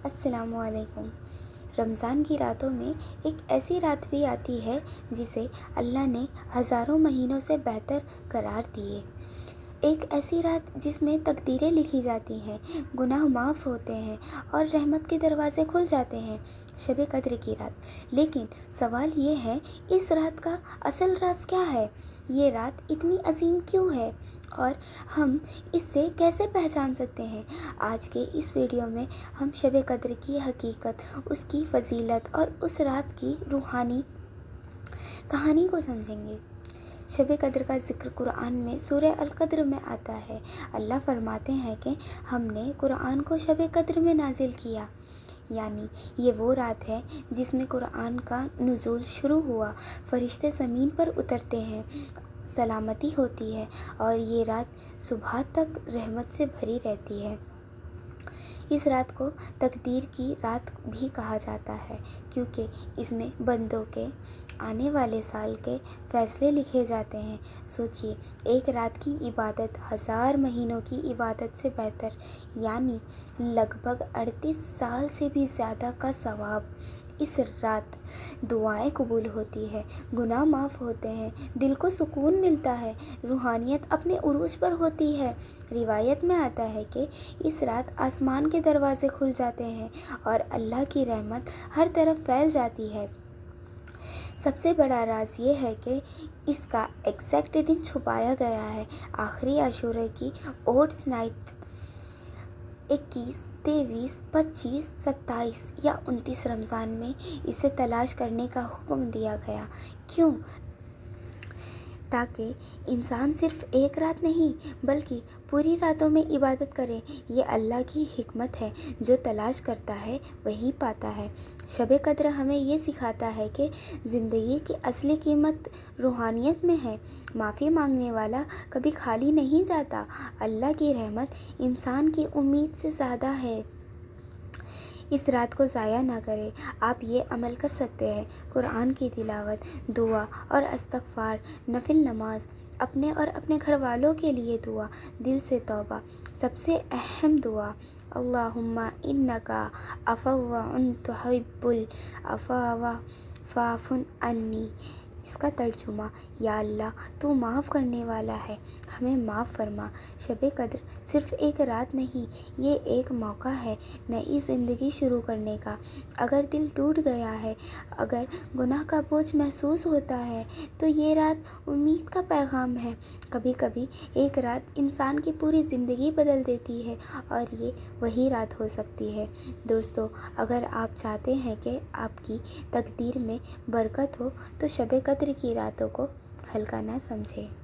السلام علیکم۔ رمضان کی راتوں میں ایک ایسی رات بھی آتی ہے جسے اللہ نے ہزاروں مہینوں سے بہتر قرار دیے۔ ایک ایسی رات جس میں تقدیریں لکھی جاتی ہیں، گناہ معاف ہوتے ہیں اور رحمت کے دروازے کھل جاتے ہیں، شب قدر کی رات۔ لیکن سوال یہ ہے، اس رات کا اصل راز کیا ہے؟ یہ رات اتنی عظیم کیوں ہے اور ہم اس سے کیسے پہچان سکتے ہیں؟ آج کے اس ویڈیو میں ہم شب قدر کی حقیقت، اس کی فضیلت اور اس رات کی روحانی کہانی کو سمجھیں گے۔ شب قدر کا ذکر قرآن میں سورہ القدر میں آتا ہے۔ اللہ فرماتے ہیں کہ ہم نے قرآن کو شب قدر میں نازل کیا، یعنی یہ وہ رات ہے جس میں قرآن کا نزول شروع ہوا، فرشتے زمین پر اترتے ہیں، سلامتی ہوتی ہے اور یہ رات صبح تک رحمت سے بھری رہتی ہے۔ اس رات کو تقدیر کی رات بھی کہا جاتا ہے کیونکہ اس میں بندوں کے آنے والے سال کے فیصلے لکھے جاتے ہیں۔ سوچئے، ایک رات کی عبادت 1000 مہینوں کی عبادت سے بہتر، یعنی لگ بھگ 38 سال سے بھی زیادہ کا ثواب۔ اس رات دعائیں قبول ہوتی ہے، گناہ معاف ہوتے ہیں، دل کو سکون ملتا ہے، روحانیت اپنے عروج پر ہوتی ہے۔ روایت میں آتا ہے کہ اس رات آسمان کے دروازے کھل جاتے ہیں اور اللہ کی رحمت ہر طرف پھیل جاتی ہے۔ سب سے بڑا راز یہ ہے کہ اس کا ایگزیکٹ دن چھپایا گیا ہے۔ آخری عاشورہ کی اودس نائٹ 21، 23، 25، 27 یا 29 رمضان میں اسے تلاش کرنے کا حکم دیا گیا۔ کیوں؟ تاکہ انسان صرف ایک رات نہیں بلکہ پوری راتوں میں عبادت کرے۔ یہ اللہ کی حکمت ہے، جو تلاش کرتا ہے وہی پاتا ہے۔ شب قدر ہمیں یہ سکھاتا ہے کہ زندگی کی اصلی قیمت روحانیت میں ہے۔ معافی مانگنے والا کبھی خالی نہیں جاتا۔ اللہ کی رحمت انسان کی امید سے زیادہ ہے۔ اس رات کو ضائع نہ کریں۔ آپ یہ عمل کر سکتے ہیں: قرآن کی تلاوت، دعا اور استغفار، نفل نماز، اپنے اور اپنے گھر والوں کے لیے دعا، دل سے توبہ، سب سے اہم دعا اللہم انکا عفو تحب العفو فاعف عنی۔ اس کا ترجمہ: یا اللہ، تو معاف کرنے والا ہے، ہمیں معاف فرما۔ شب قدر صرف ایک رات نہیں، یہ ایک موقع ہے نئی زندگی شروع کرنے کا۔ اگر دل ٹوٹ گیا ہے، اگر گناہ کا بوجھ محسوس ہوتا ہے، تو یہ رات امید کا پیغام ہے۔ کبھی کبھی ایک رات انسان کی پوری زندگی بدل دیتی ہے اور یہ وہی رات ہو سکتی ہے۔ دوستو، اگر آپ چاہتے ہیں کہ آپ کی تقدیر میں برکت ہو تو شب قدر کی راتوں کو ہلکا نہ سمجھیں۔